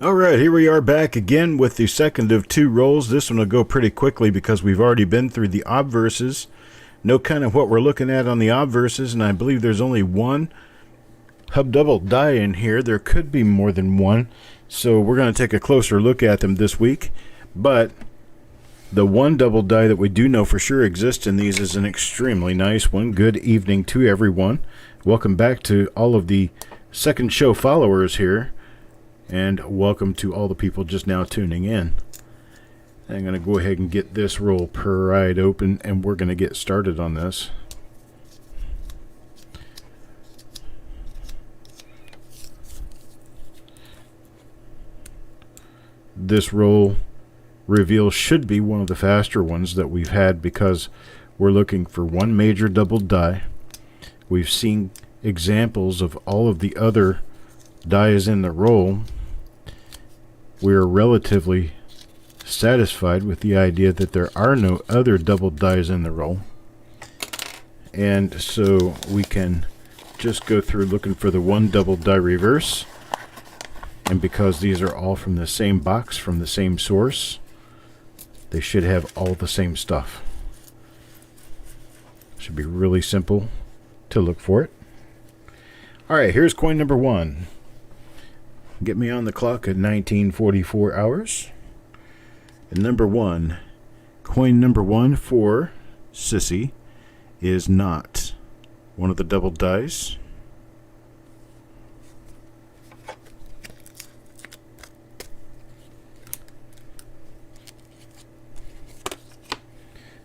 Alright, here we are back again with the second of two rolls. This one will go pretty quickly because we've already been through the obverses. Know kind of what we're looking at on the obverses, and I believe there's only one hub double die in here. There could be more than one, so we're going to take a closer look at them this week. But the one double die that we do know for sure exists in these is an extremely nice one. Good evening to everyone. Welcome back to all of the second show followers here. And welcome to all the people just now tuning in. I'm going to go ahead and get this roll pried open, and we're going to get started on this. This roll reveal should be one of the faster ones that we've had because we're looking for one major double die. We've seen examples of all of the other dies in the roll. We are relatively satisfied with the idea that there are no other double dies in the roll, and so we can just go through looking for the one double die reverse. And because these are all from the same box, from the same source, they should have all the same stuff. Should be really simple to look for it. Alright, here's coin number one. Get me on the clock at 1944 hours. And number one, coin number one for Sissy is not one of the double dice.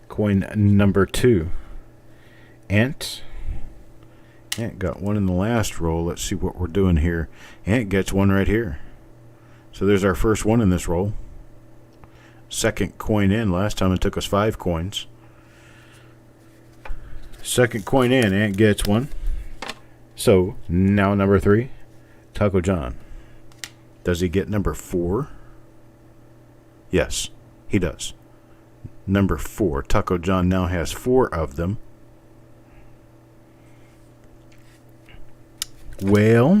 Coin number two, Ant. Ant got one in the last roll. Let's see what we're doing here. Ant gets one right here. So there's our first one in this roll. Second coin in. Last time it took us 5 coins. Second coin in. Ant gets one. So now number 3, Taco John. Does he get number 4? Yes, he does. Number 4. Taco John now has 4 of them. Well,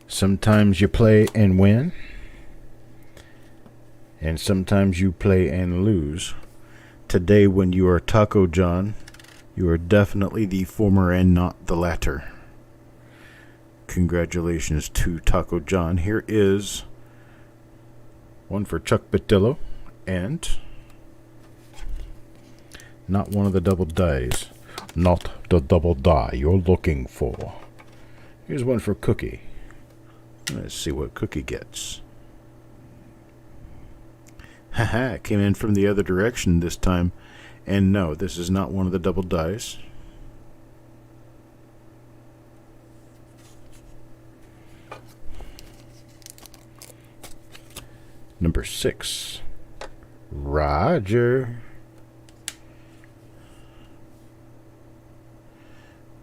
sometimes you play and win, and sometimes you play and lose. Today, when you are Taco John, you are definitely the former and not the latter. Congratulations to Taco John. Here is one for Chuck Daughtrey, and not one of the double dice. Not the double die you're looking for. Here's one for Cookie. Let's see what Cookie gets. Haha, it came in from the other direction this time. And no, this is not one of the double dice. Number 6. Roger.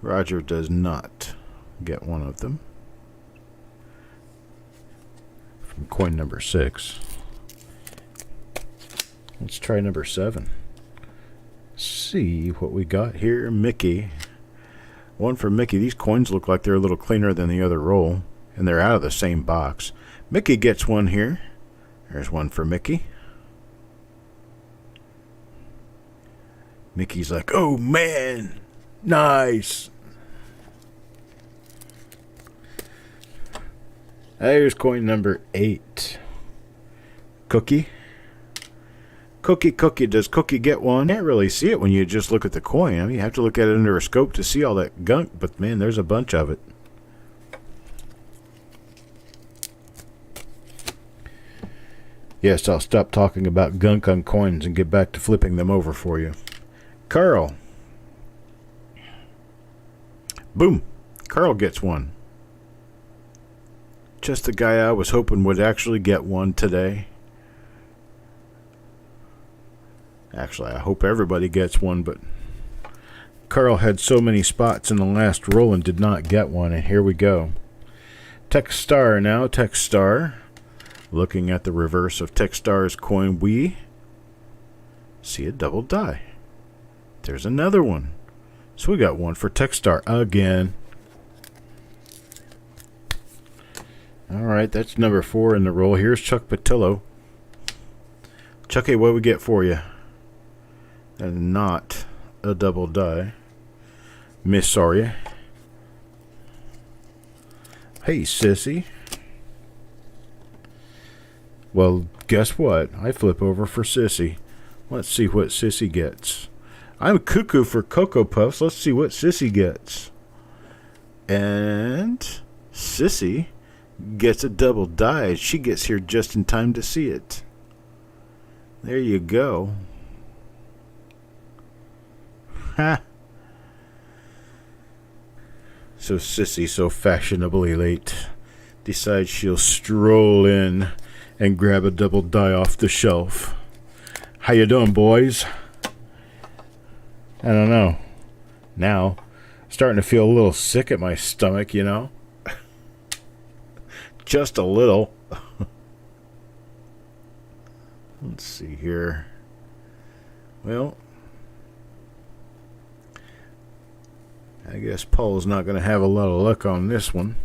Roger does not get one of them. From coin number 6. Let's try number 7. See what we got here. Mickey. One for Mickey. These coins look like they're a little cleaner than the other roll, and they're out of the same box. Mickey gets one here. There's one for Mickey. Mickey's like, oh man, nice. There's coin number 8. Cookie. Cookie. Does Cookie get one? Can't really see it when you just look at the coin. I mean, you have to look at it under a scope to see all that gunk, but man, there's a bunch of it. Yes, I'll stop talking about gunk on coins and get back to flipping them over for you. Carl. Boom. Carl gets one. Just the guy I was hoping would actually get one today. Actually, I hope everybody gets one, but Carl had so many spots in the last roll and did not get one, and here we go. Techstar now. Techstar. Looking at the reverse of Techstar's coin, we see a double die. There's another one. So we got one for Techstar again. Alright, that's number 4 in the roll. Here's Chuck Patillo. Chucky, what we get for you? And not a double die. Miss Sorry. Hey, sissy. Well, guess what? I flip over for sissy. Let's see what sissy gets. I'm cuckoo for Cocoa Puffs. Let's see what sissy gets. And sissy gets a double die. She gets here just in time to see it. There you go. Ha! So sissy, so fashionably late, decides she'll stroll in and grab a double die off the shelf. How you doing, boys? I don't know. Now, starting to feel a little sick at my stomach, you know? Just a little. Let's see here. Well, I guess Paul's not going to have a lot of luck on this one.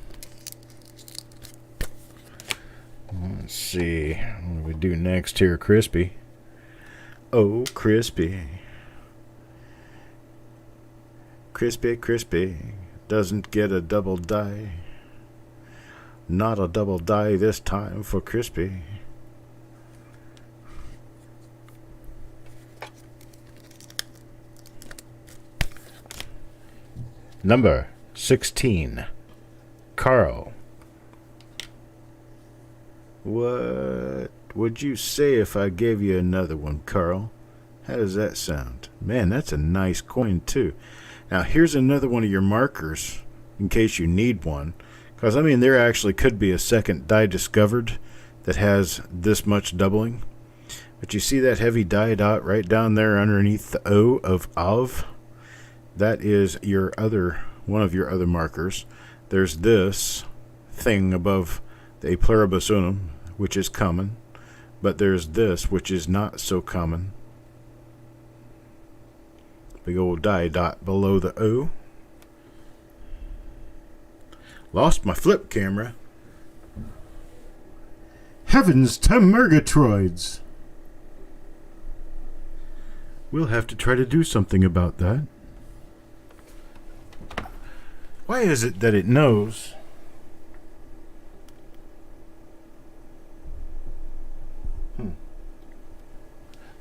Let's see. What do we do next here, Crispy? Oh, Crispy. Crispy doesn't get a double die. Not a double die this time for Crispy. Number 16. Carl. What would you say if I gave you another one, Carl? How does that sound? Man, that's a nice coin, too. Now, here's another one of your markers, in case you need one. Because, I mean, there actually could be a second die discovered that has this much doubling. But you see that heavy die dot right down there underneath the O of Av? That is your other, one of your other markers. There's this thing above the A pluribus unum, which is common. But there's this, which is not so common. Big old die dot below the O. Lost my flip camera. Heavens to Murgatroyds! We'll have to try to do something about that. Why is it that it knows?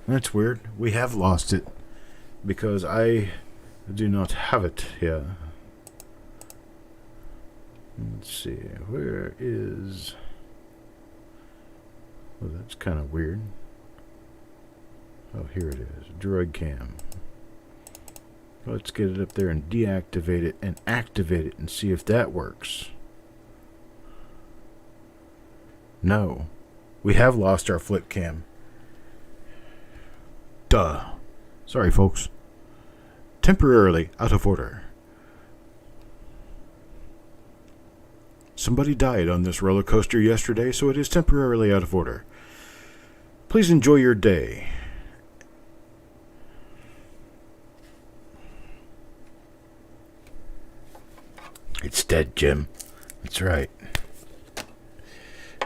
That's weird. We have lost it. Because I do not have it here. Let's see. Where is... Well, that's kind of weird. Oh, here it is. Droid cam. Let's get it up there and deactivate it and activate it and see if that works. No. We have lost our flip cam. Duh. Sorry, folks. Temporarily out of order. Somebody died on this roller coaster yesterday, so it is temporarily out of order. Please enjoy your day. It's dead, Jim. That's right.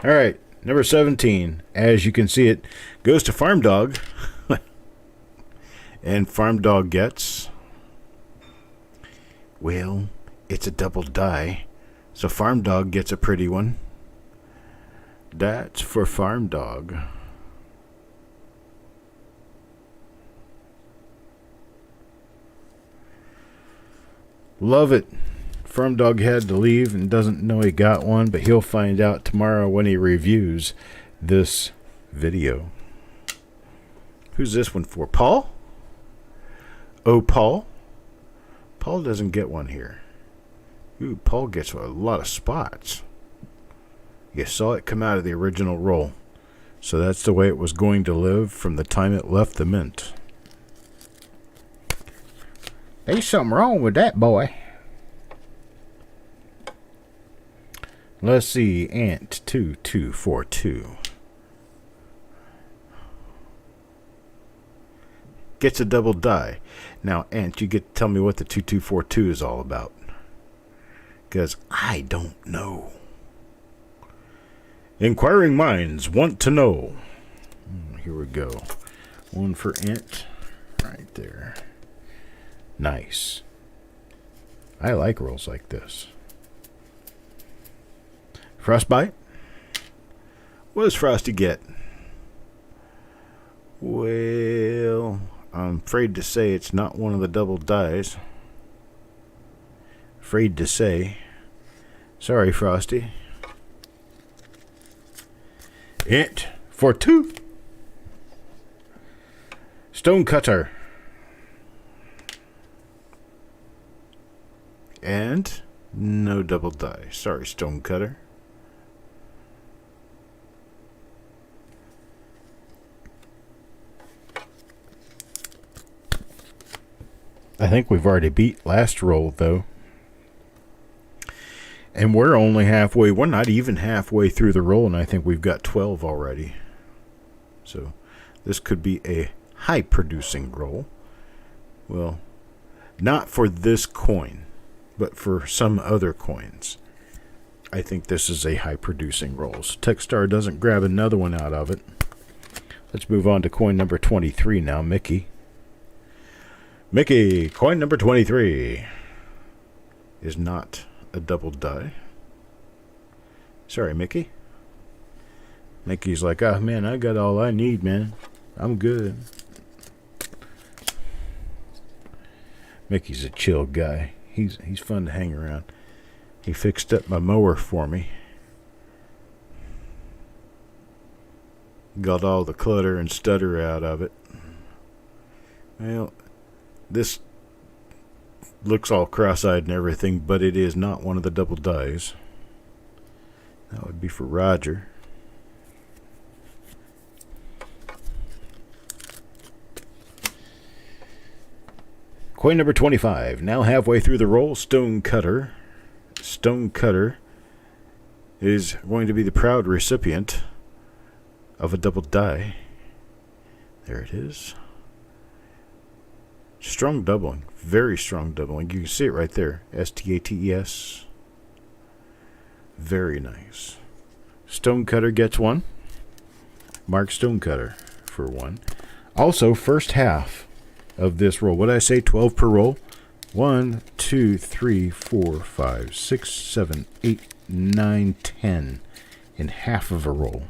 All right, number 17. As you can see, it goes to Farm Dog. And Farm Dog gets... Well, it's a double die. So Farm Dog gets a pretty one. That's for Farm Dog. Love it. Farm Dog had to leave and doesn't know he got one, but he'll find out tomorrow when he reviews this video. Who's this one for? Paul? Oh, Paul? Paul doesn't get one here. Ooh, Paul gets a lot of spots. You saw it come out of the original roll. So that's the way it was going to live from the time it left the mint. There's something wrong with that boy. Let's see. Ant 2242. Gets a double die. Now, Ant, you get to tell me what the 2242 is all about. Because I don't know. Inquiring minds want to know. Here we go. One for int. Right there. Nice. I like rolls like this. Frostbite. What does Frosty get? Well, I'm afraid to say it's not one of the double dies. Afraid to say. Sorry, Frosty. Int for 2. Stonecutter. And no double die. Sorry, Stonecutter. I think we've already beat last roll, though. And we're only halfway. We're not even halfway through the roll, and I think we've got 12 already. So this could be a high-producing roll. Well, not for this coin, but for some other coins. I think this is a high-producing roll. So Techstar doesn't grab another one out of it. Let's move on to coin number 23 now, Mickey. Mickey, coin number 23 is not a double die. Sorry, Mickey. Mickey's like, oh man, I got all I need, man. I'm good. Mickey's a chill guy. He's fun to hang around. He fixed up my mower for me. Got all the clutter and stutter out of it. Well, this looks all cross-eyed and everything, but it is not one of the double dies. That would be for Roger. Coin number 25. Now halfway through the roll, Stonecutter. Stonecutter is going to be the proud recipient of a double die. There it is. Strong doubling. Very strong doubling. You can see it right there. STATES. Very nice. Stonecutter gets 1. Mark Stonecutter for 1. Also, first half of this roll. What did I say? 12 per roll? 1, 2, 3, 4, 5, 6, 7, 8, 9, 10 in half of a roll.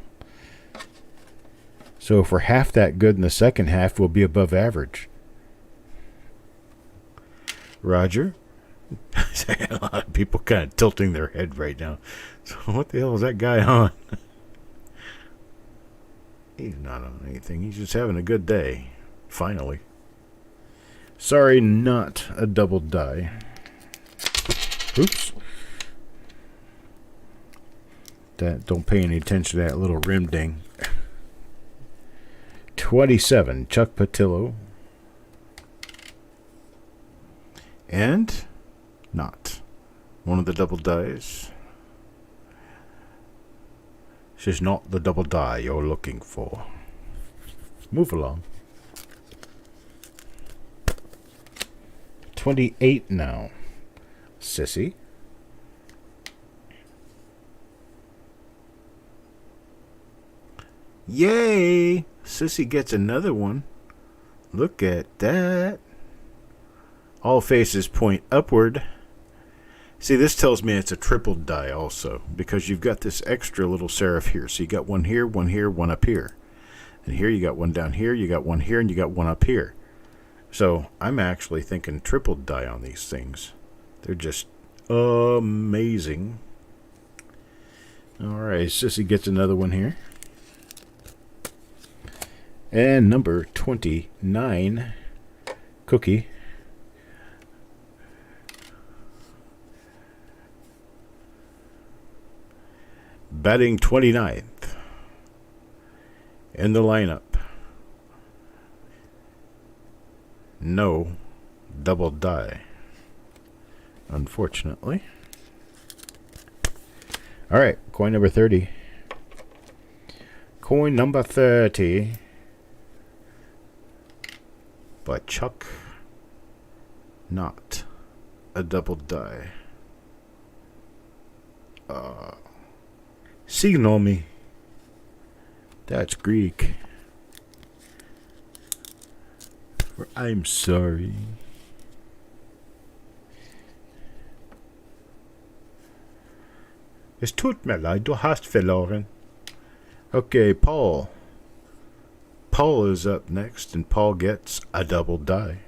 So if we're half that good in the second half, we'll be above average. Roger. A lot of people kind of tilting their head right now. So what the hell is that guy on? He's not on anything. He's just having a good day. Finally. Sorry, not a double die. Oops. Don't pay any attention to that little rim ding. 27, Chuck Patillo. And not one of the double dies. This is not the double die you're looking for. Move along. 28 now. Sissy. Yay! Sissy gets another one. Look at that. All faces point upward. See, this tells me it's a triple die also, because you've got this extra little serif here. So you got one here, one up here. And here you got one down here, you got one here, and you got one up here. So I'm actually thinking triple die on these things. They're just amazing. Alright, Sissy gets another one here. And number 29, Cookie. Batting 29th in the lineup. No double die, unfortunately. All right, coin number 30. Coin number 30 by Chuck. Not a double die. Signal me That's Greek. I'm sorry. Es tut mir leid, du hast verloren. Okay, Paul. Paul is up next, and Paul gets a double die.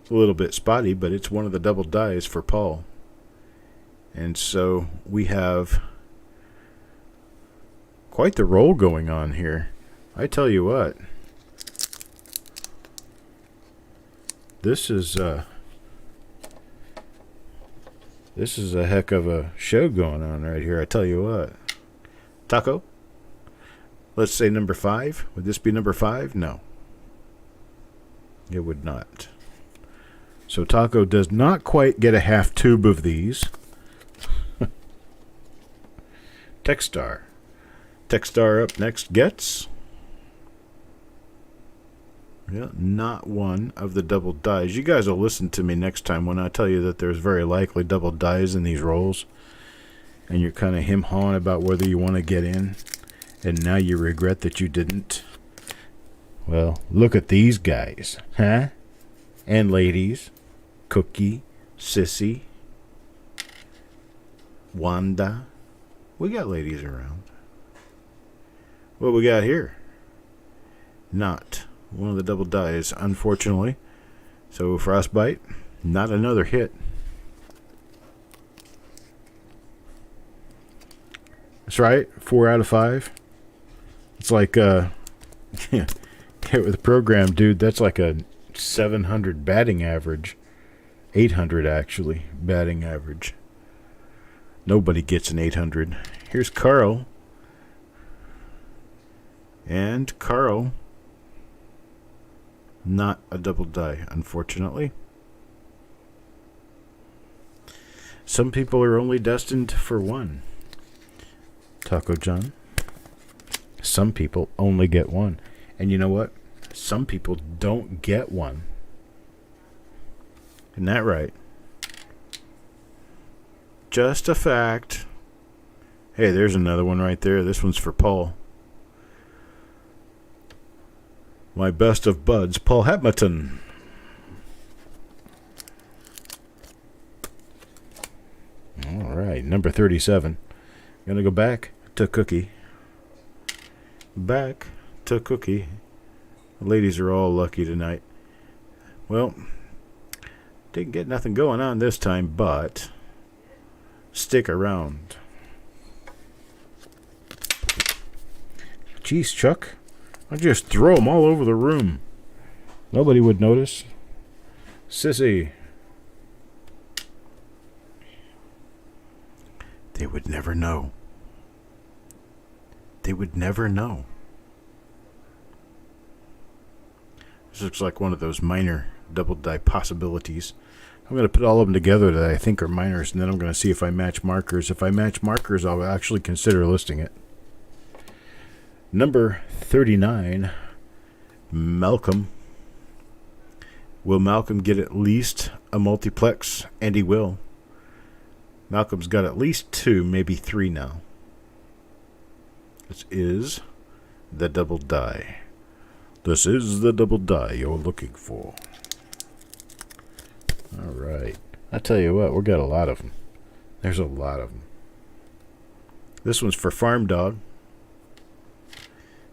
It's a little bit spotty, but it's one of the double dies for Paul. And so we have quite the roll going on here. I tell you what. This is a heck of a show going on right here. I tell you what. Taco? Let's say number 5. Would this be number 5? No. It would not. So Taco does not quite get a half tube of these. Techstar. Techstar up next gets... yeah, not one of the double dies. You guys will listen to me next time when I tell you that there's very likely double dies in these rolls. And you're kind of hem-hawing about whether you want to get in. And now you regret that you didn't. Well, look at these guys. Huh? And ladies. Cookie. Sissy. Wanda. We got ladies around. What we got here? Not one of the double dies, unfortunately. So Frostbite, not another hit. That's right, 4 out of 5. It's like yeah, hit with the program, dude. That's like a 700 batting average, 800 actually batting average. Nobody gets an 800. Here's Carl, and Carl. Not a double die, unfortunately. Some people are only destined for one. Taco John. Some people only get one. And you know what? Some people don't get one. Isn't that right? Just a fact. Hey, there's another one right there. This one's for Paul. My best of buds, Paul Hatmaton. All right, number 37. Gonna go back to Cookie. Back to Cookie. The ladies are all lucky tonight. Well, didn't get nothing going on this time, but stick around. Jeez, Chuck. I just throw them all over the room. Nobody would notice. Sissy. They would never know. They would never know. This looks like one of those minor double die possibilities. I'm going to put all of them together that I think are minors, and then I'm going to see if I match markers. If I match markers, I'll actually consider listing it. Number 39, Malcolm. Will Malcolm get at least a multiplex? And he will. Malcolm's got at least 2, maybe 3 now. This is the double die. This is the double die you're looking for. All right. I tell you what, we got a lot of them. There's a lot of them. This one's for Farm Dog.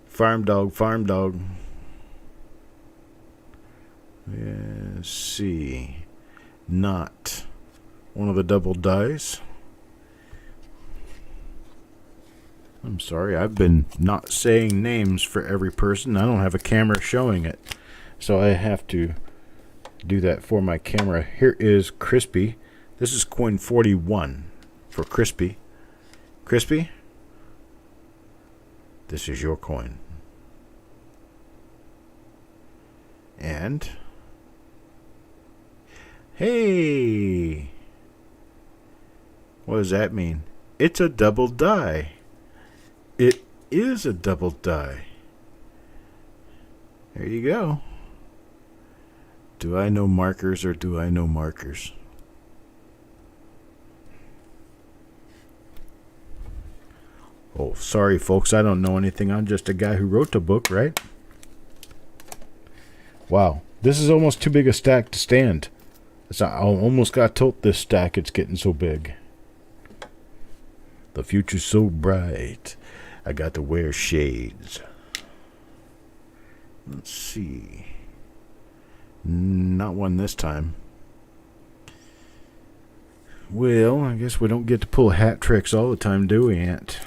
Farm Dog, Farm Dog. Let's see. Not one of the double dies. I'm sorry, I've been not saying names for every person. I don't have a camera showing it. So I have to do that for my camera. Here is Crispy. This is coin 41 for Crispy. Crispy, this is your coin. And hey, what does that mean? It's a double die. It is a double die. There you go. Do I know markers or do I know markers? Oh, sorry, folks. I don't know anything. I'm just a guy who wrote the book, right? Wow. This is almost too big a stack to stand. I almost got to tilt this stack. It's getting so big. The future's so bright. I got to wear shades. Let's see. Not one this time. Well, I guess we don't get to pull hat tricks all the time, do we, Aunt?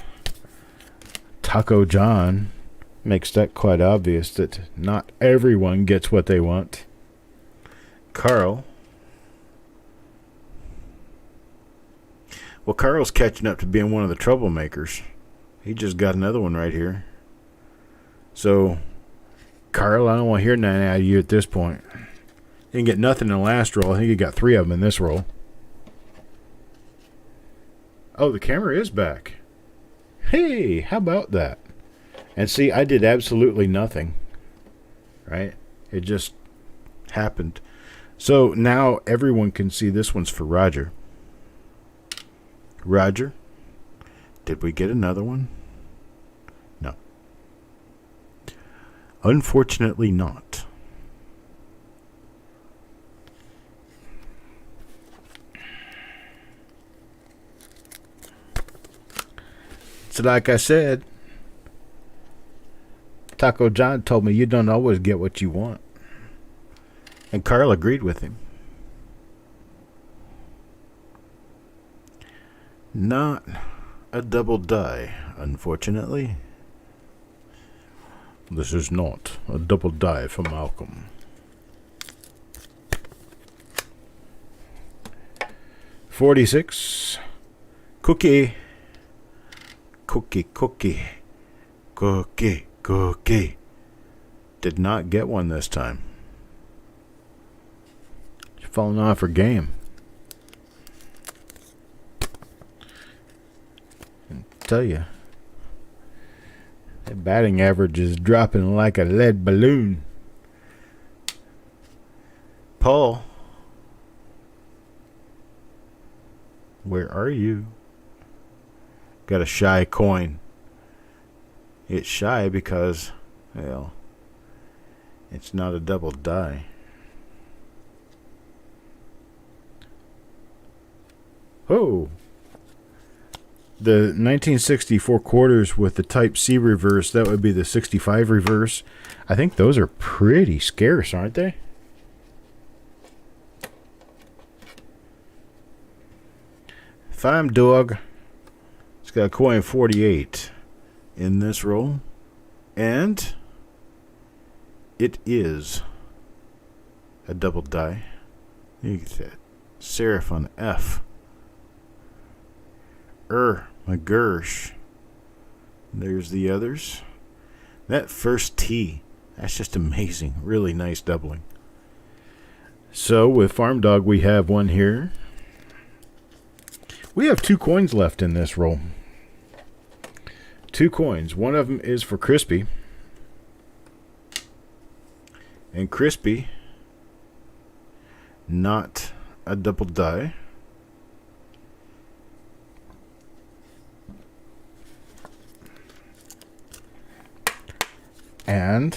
Taco John makes that quite obvious that not everyone gets what they want. Carl. Well, Carl's catching up to being one of the troublemakers. He just got another one right here. So, Carl, I don't want to hear nothing out of you at this point. You didn't get nothing in the last roll. I think you got 3 of them in this roll. Oh, the camera is back. Hey, how about that? And see, I did absolutely nothing. Right? It just happened. So now everyone can see this one's for Roger. Roger, did we get another one? No. Unfortunately not. So like I said, Taco John told me you don't always get what you want. And Carl agreed with him. Not a double die, unfortunately. This is not a double die for Malcolm. $46. Cookie. Cookie, cookie. Cookie, cookie. Did not get one this time. She's falling off her game. Tell you, that batting average is dropping like a lead balloon. Paul, where are you? Got a shy coin. It's shy because, well, it's not a double die. Oh. The 1964 quarters with the Type C reverse, that would be the 65 reverse. I think those are pretty scarce, aren't they? Fine dog. It's got a coin 48 in this roll. And it is a double die. You get that serif on F. McGursh. There's the others. That first T, that's just amazing. Really nice doubling. So with Farm Dog, we have one here. We have 2 coins left in this roll. 2 coins. One of them is for Crispy. And Crispy, not a double die. And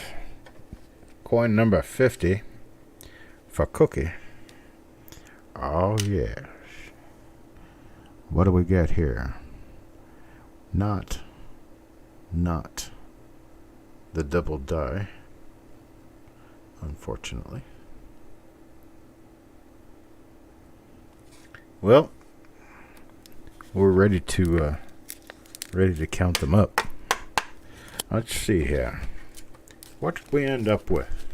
coin number 50 for Cookie. Oh, yes. What do we get here? Not the double die, unfortunately. Well, we're ready to count them up. Let's see here. What did we end up with?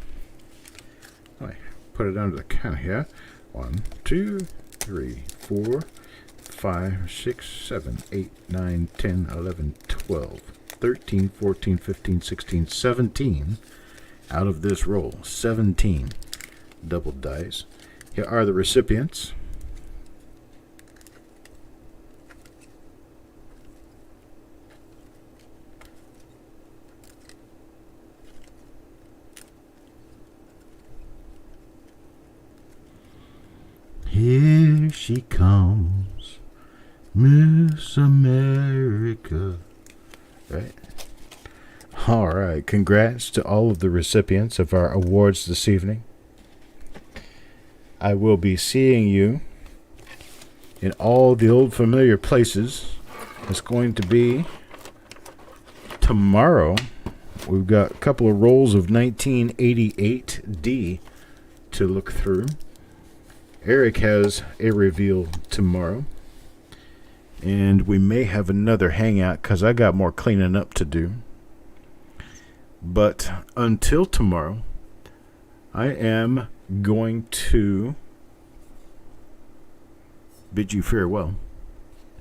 I put it under the count here. 1, 2, 3, 4, 5, 6, 7, 8, 9, 10, 11, 12, 13, 14, 15, 16, 17 out of this roll. 17 double dice. Here are the recipients. Here she comes, Miss America. Right. All right. Congrats to all of the recipients of our awards this evening. I will be seeing you in all the old familiar places. It's going to be tomorrow. We've got a couple of rolls of 1988D to look through. Eric has a reveal tomorrow. And we may have another hangout because I got more cleaning up to do. But until tomorrow, I am going to bid you farewell.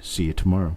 See you tomorrow.